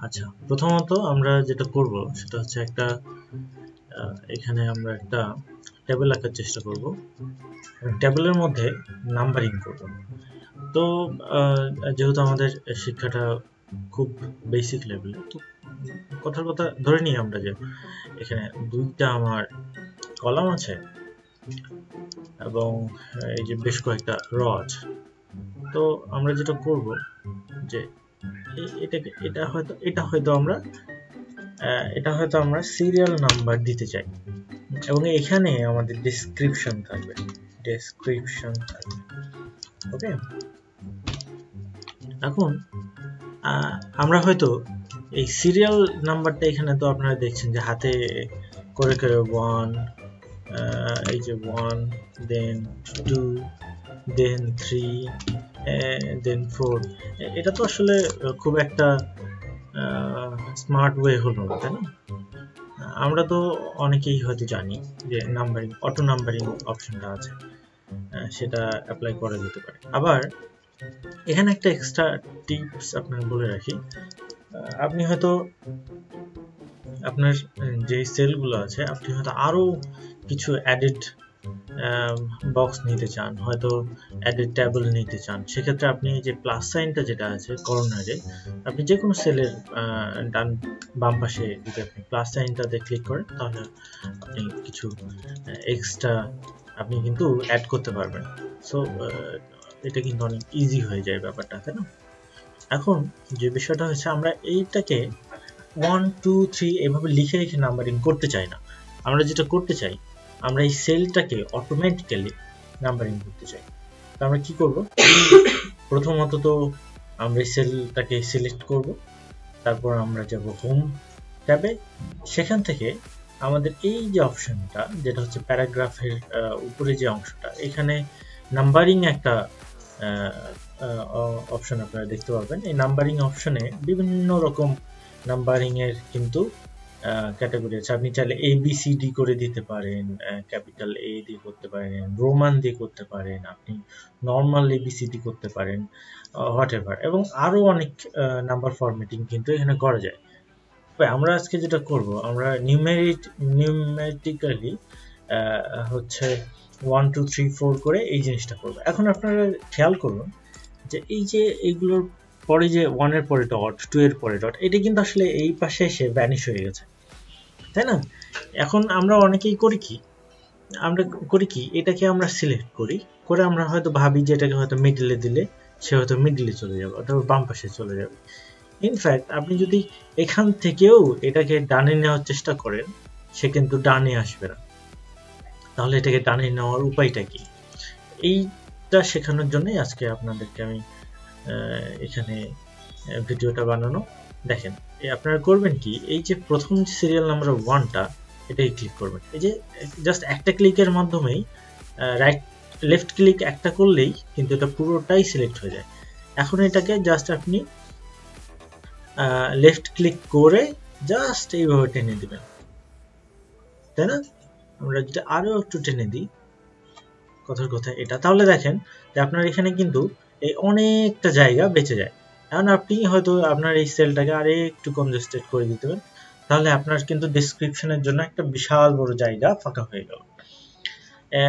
আচ্ছা, প্রথমত আমরা যেটা করব সেটা হচ্ছে এখানে আমরা একটা টেবিল আঁকার চেষ্টা করব। টেবিলের মধ্যে নাম্বারিং করব। তো যেহেতু আমাদের শিক্ষাটা খুব বেসিক লেভেলে, তো কথার কথা ধরে নিই আমরা যে এখানে দুইটা আমার কলাম আছে এবং এই যে বেশ কয়েকটা রো আছে। তো আমরা যেটা করব যে এটা হয়তো আমরা সিরিয়াল নাম্বার দিতে চাই এবং এখানে আমাদের ডেসক্রিপশন থাকবে। ওকে, এখন আমরা হয়তো এই সিরিয়াল নাম্বারটা এখানে তো আপনারা দেখছেন যে হাতে করে করে 1, এই যে 1, দেন 2, দেন 3, দেন 4। এটা তো আসলে খুব একটা স্মার্ট ওয়ে হলো না, তাই না? আমরা তো অনেকেই হয়তো জানি যে নাম্বারিং, অটো নাম্বারিং অপশনটা আছে, সেটা অ্যাপ্লাই করা যেতে পারে। আবার এখানে একটা এক্সট্রা টিপস আপনাকে বলে রাখি। আপনি হয়তো আপনার যে সেলগুলো আছে, আপনি হয়তো আরো কিছু অ্যাডেড বক্স নিতে চান, হয়তো অ্যাডেড টেবল নিতে চান। সেক্ষেত্রে আপনি যে প্লাস সাইনটা যেটা আছে কর্নারে, আপনি যে কোনো সেলের বাম পাশে যদি আপনি প্লাস সাইনটাতে ক্লিক করেন, তাহলে আপনি কিছু এক্সট্রা আপনি কিন্তু অ্যাড করতে পারবেন। সো এটা কিন্তু অনেক ইজি হয়ে যায় ব্যাপারটা, তাই না? এখন যে বিষয়টা হচ্ছে, আমরা এইটাকে 1, 2, 3 এভাবে লিখে রেখে নাম্বারিং করতে চাই না। আমরা যেটা করতে চাই, আমরা এই সেলটাকে অটোমেটিক্যালি নাম্বারিং করতে চাই। তো আমরা কি করব? প্রথমত তো আমরা এই সেলটাকে সিলেক্ট করব, তারপর আমরা যাব হোম ট্যাবে। সেখান থেকে আমাদের এই যে অপশনটা, যেটা হচ্ছে প্যারাগ্রাফের উপরে যে অংশটা, এখানে নাম্বারিং একটা অপশন আপনারা দেখতে পাবেন। এই নাম্বারিং অপশনে বিভিন্ন রকম নাম্বারিং এর কিন্তু ক্যাটাগরি আছে। আপনি চাইলে ABCD করে দিতে পারেন, ক্যাপিটাল A দিয়ে করতে পারেন, রোমান দিয়ে করতে পারেন, আপনি নর্মাল ABCD করতে পারেন, হোয়াটএভার, এবং আরো অনেক নাম্বার ফরম্যাটিং কিন্তু এখানে করা যায়। আমরা আজকে যেটা করব, আমরা নিউমেরিক্যালি হচ্ছে 1, 2, 3, 4 করে এই জিনিসটা করব। এখন আপনারা খেয়াল করুন যে এই যে এইগুলোর পরে যে 1 এর পরে ডট, 2 এর পরে ডট, এটা কিন্তু আসলে এই পাশে এসে ভ্যানিশ হয়ে গেছে, তাই না? এখন আমরা অনেকেই করি কি এটাকে আমরা সিলেক্ট করে আমরা হয়তো ভাবি যে এটাকে হয়তো মিডলে দিলে সে হয়তো মিডলে চলে যাবে অথবা বাম পাশে চলে যাবে। ইনফ্যাক্ট আপনি যদি এখান থেকেও এটাকে ডানে নেওয়ার চেষ্টা করেন, সে কিন্তু ডানে আসবে না। তাহলে এটাকে ডানে নেওয়ার উপায়টা কি? এইটা শেখানোর জন্যই আজকে আপনাদেরকে আমি এখানে ভিডিওটা বানানো। দেখেন, আপনারা করবেন কি, এই যে প্রথম সিরিয়াল নাম্বার 1টা, এটাই ক্লিক করবেন। এই যে জাস্ট একটা ক্লিকের মাধ্যমেই লেফট ক্লিক একটা করলেই কিন্তু এটা পুরোটাই সিলেক্ট হয়ে যায়। এখন এটাকে জাস্ট আপনি লেফট ক্লিক করে জাস্ট এইভাবে টেনে দিবেন, তাই না? আমরা যদি আরো একটু টেনে দিই, কথার কথা এটা, তাহলে দেখেন যে আপনার এখানে কিন্তু এই অনেকটা জায়গা বেঁচে যায়। এখন আপনি হয়তো আপনার এই সেলটাকে আরে একটু কনজেস্টেড করে দিতে পারেন, তাহলে আপনার কিন্তু ডেসক্রিপশনের জন্য একটা বিশাল বড় জায়গা ফাঁকা হয়ে গেল।